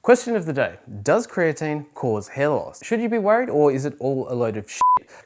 Question of the day, does creatine cause hair loss? Should you be worried, or is it all a load of shit?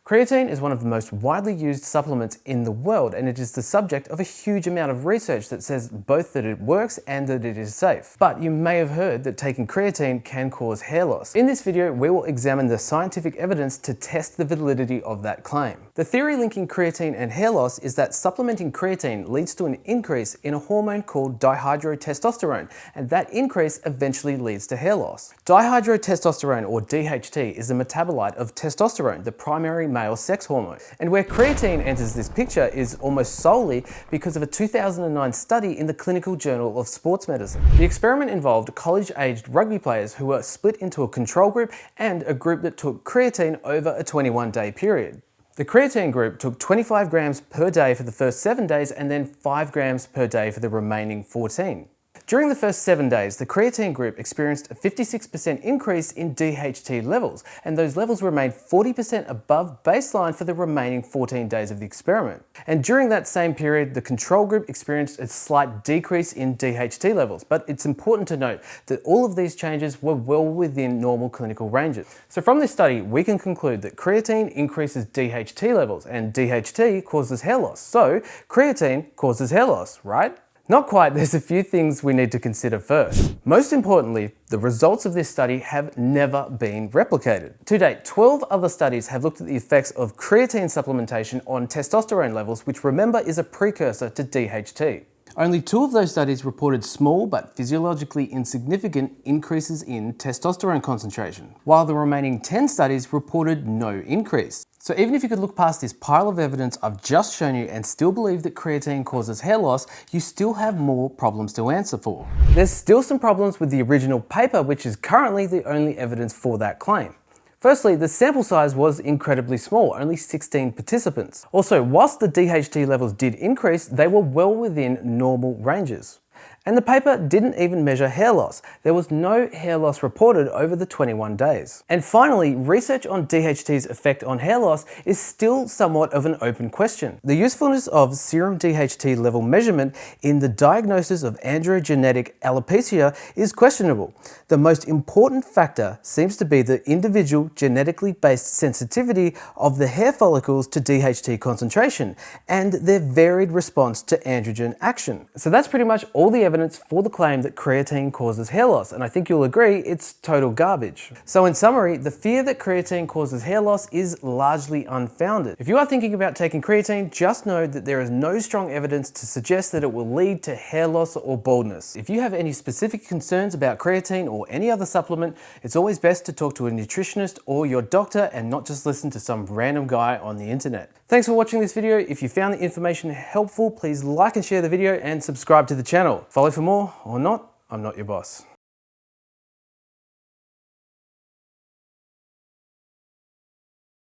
Creatine is one of the most widely used supplements in the world, and it is the subject of a huge amount of research that says both that it works and that it is safe. But you may have heard that taking creatine can cause hair loss. In this video, we will examine the scientific evidence to test the validity of that claim. The theory linking creatine and hair loss is that supplementing creatine leads to an increase in a hormone called dihydrotestosterone, and that increase eventually leads to hair loss. Dihydrotestosterone, or DHT, is a metabolite of testosterone, the primary male sex hormone. And where creatine enters this picture is almost solely because of a 2009 study in the Clinical Journal of Sports Medicine. The experiment involved college-aged rugby players who were split into a control group and a group that took creatine over a 21-day period. The creatine group took 25 grams per day for the first 7 days and then 5 grams per day for the remaining 14. During the first 7 days, the creatine group experienced a 56% increase in DHT levels, and those levels remained 40% above baseline for the remaining 14 days of the experiment. And during that same period, the control group experienced a slight decrease in DHT levels, but it's important to note that all of these changes were well within normal clinical ranges. So from this study, we can conclude that creatine increases DHT levels, and DHT causes hair loss. So creatine causes hair loss, right? Not quite, there's a few things we need to consider first. Most importantly, the results of this study have never been replicated. To date, 12 other studies have looked at the effects of creatine supplementation on testosterone levels, which remember is a precursor to DHT. Only 2 of those studies reported small but physiologically insignificant increases in testosterone concentration, while the remaining 10 studies reported no increase. So even if you could look past this pile of evidence I've just shown you and still believe that creatine causes hair loss, you still have more problems to answer for. There's still some problems with the original paper, which is currently the only evidence for that claim. Firstly, the sample size was incredibly small, only 16 participants. Also, whilst the DHT levels did increase, they were well within normal ranges. And the paper didn't even measure hair loss. There was no hair loss reported over the 21 days. And finally, research on DHT's effect on hair loss is still somewhat of an open question. The usefulness of serum DHT level measurement in the diagnosis of androgenetic alopecia is questionable. The most important factor seems to be the individual genetically based sensitivity of the hair follicles to DHT concentration and their varied response to androgen action. So that's pretty much all the evidence for the claim that creatine causes hair loss, and I think you'll agree it's total garbage. So in summary, the fear that creatine causes hair loss is largely unfounded. If you are thinking about taking creatine, just know that there is no strong evidence to suggest that it will lead to hair loss or baldness. If you have any specific concerns about creatine or any other supplement, it's always best to talk to a nutritionist or your doctor and not just listen to some random guy on the internet. Thanks for watching this video. If you found the information helpful, please like and share the video and subscribe to the channel. Follow for more, or not, I'm not your boss.